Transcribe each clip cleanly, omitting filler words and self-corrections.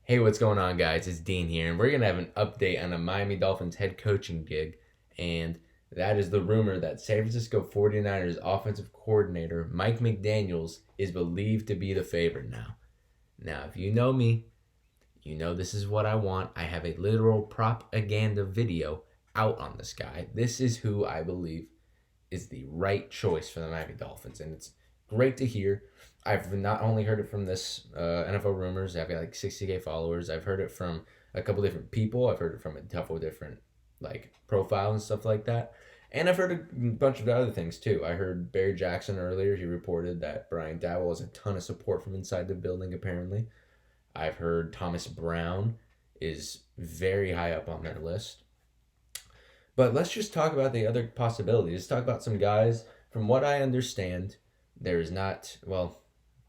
Hey, what's going on, guys? It's Dean here, and we're going to have an update on a Miami Dolphins head coaching gig. And that is the rumor that San Francisco 49ers offensive coordinator Mike McDaniels is believed to be the favorite now. Now, if you know me, you know this is what I want. I have a literal propaganda video out on this guy. This is who I believe is the right choice for the Miami Dolphins, and it's great to hear. I've not only heard it from this NFL Rumors. I've got like 60K followers. I've heard it from a couple different people. I've heard it from a couple different like profiles and stuff like that. And I've heard a bunch of other things too. I heard Barry Jackson earlier. He reported that Brian Dowell has a ton of support from inside the building, apparently. I've heard Thomas Brown is very high up on their list. But let's just talk about the other possibilities. Let's talk about some guys. From what I understand, there is not, well,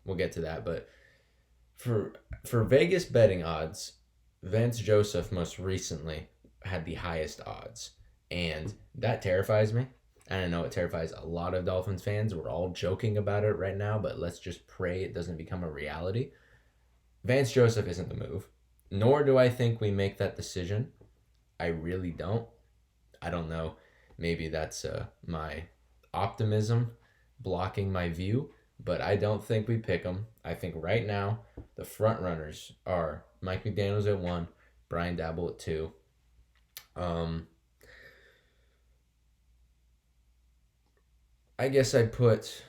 we'll get to that, but for Vegas betting odds, Vance Joseph most recently had the highest odds. And that terrifies me. And I know it terrifies a lot of Dolphins fans. We're all joking about it right now, but let's just pray it doesn't become a reality. Vance Joseph isn't the move. Nor do I think we make that decision. I really don't. I don't know. Maybe that's my optimism blocking my view, but I don't think we pick them. I think right now the front runners are Mike McDaniels at 1, Brian Dabble at 2. I guess I'd put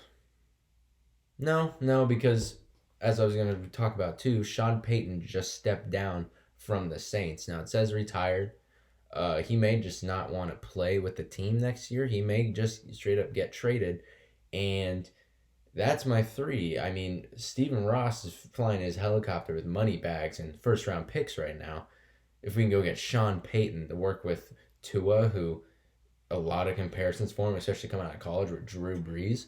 no, because as I was going to talk about too, Sean Payton just stepped down from the Saints. Now it says retired. He may just not want to play with the team next year. He may just straight up get traded. And that's my 3. I mean, Stephen Ross is flying his helicopter with money bags and first round picks right now. If we can go get Sean Payton to work with Tua, who a lot of comparisons for him, especially coming out of college with Drew Brees,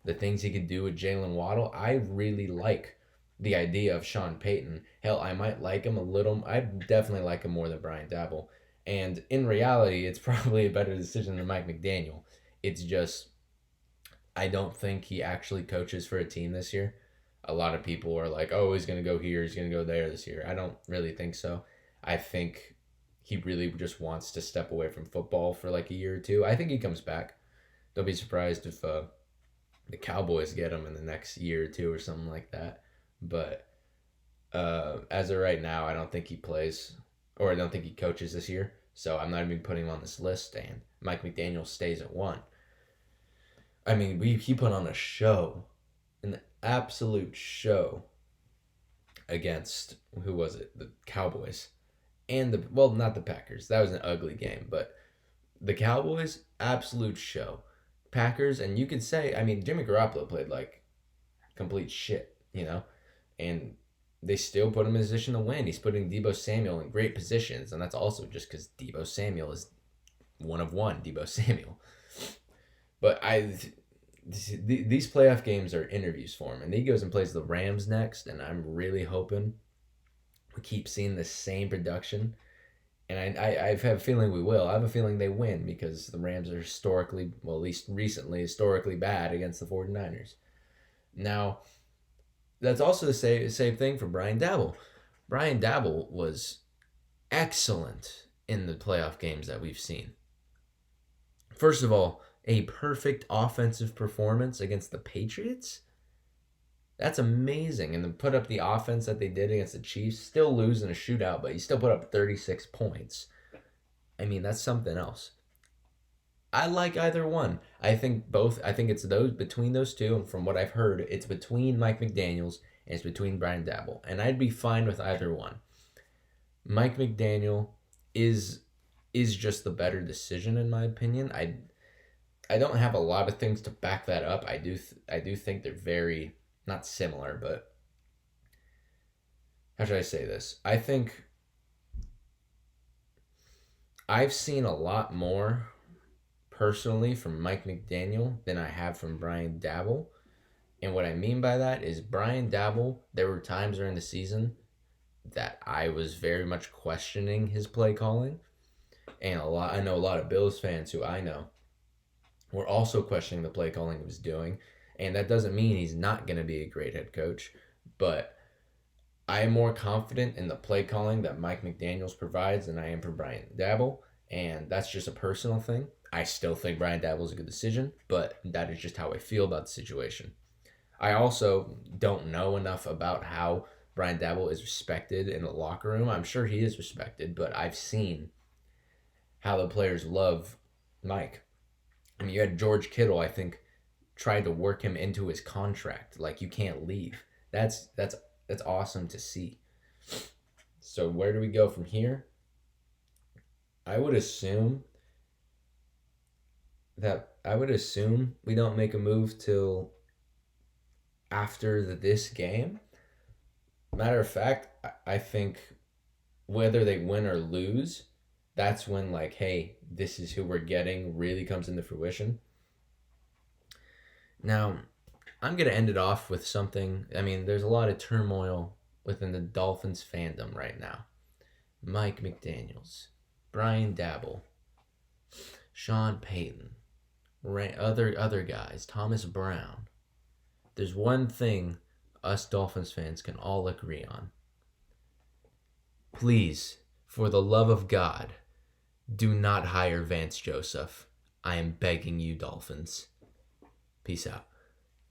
the things he could do with Jalen Waddle, I really like the idea of Sean Payton. Hell, I might like him a little. I definitely like him more than Brian Dabble. And in reality, it's probably a better decision than Mike McDaniel. It's just, I don't think he actually coaches for a team this year. A lot of people are like, oh, he's going to go here, he's going to go there this year. I don't really think so. I think he really just wants to step away from football for like a year or two. I think he comes back. Don't be surprised if the Cowboys get him in the next year or two or something like that. But as of right now, I don't think he plays, or I don't think he coaches this year. So I'm not even putting him on this list. And Mike McDaniel stays at 1. I mean, he put on a show, an absolute show against, who was it? The Cowboys. And not the Packers. That was an ugly game. But the Cowboys, absolute show. Packers, and you could say, I mean, Jimmy Garoppolo played like complete shit, and they still put him in a position to win. He's putting Deebo Samuel in great positions, and that's also just because Deebo Samuel is one of one, Deebo Samuel. But these playoff games are interviews for him, and he goes and plays the Rams next, and I'm really hoping we keep seeing the same production. And I have a feeling we will. I have a feeling they win because the Rams are historically, well, at least recently, historically bad against the 49ers. Now, that's also the same thing for Brian Dabble. Brian Dabble was excellent in the playoff games that we've seen. First of all, a perfect offensive performance against the Patriots. That's amazing. And to put up the offense that they did against the Chiefs, still lose in a shootout, but he still put up 36 points. I mean, that's something else. I like either one. I think it's those between those two, and from what I've heard, it's between Mike McDaniels and it's between Brian Dabble. And I'd be fine with either one. Mike McDaniel is just the better decision in my opinion. I don't have a lot of things to back that up. I do think they're very not similar, but how should I say this? I think I've seen a lot more personally from Mike McDaniel than I have from Brian Dabble. And what I mean by that is Brian Dabble, there were times during the season that I was very much questioning his play calling. And I know a lot of Bills fans who I know were also questioning the play calling he was doing. And that doesn't mean he's not going to be a great head coach, but I am more confident in the play calling that Mike McDaniels provides than I am for Brian Dabble, and that's just a personal thing. I still think Brian Dabble is a good decision, but that is just how I feel about the situation. I also don't know enough about how Brian Dabble is respected in the locker room. I'm sure he is respected, but I've seen how the players love Mike. I mean, you had George Kittle, I think, tried to work him into his contract. Like, you can't leave. That's awesome to see. So where do we go from here? I would assume we don't make a move till after this game. Matter of fact, I think whether they win or lose, that's when, like, hey, this is who we're getting really comes into fruition. Now, I'm going to end it off with something. I mean, there's a lot of turmoil within the Dolphins fandom right now. Mike McDaniels, Brian Dabble, Sean Payton, other guys, Thomas Brown. There's one thing us Dolphins fans can all agree on. Please, for the love of God, do not hire Vance Joseph. I am begging you, Dolphins. Peace out.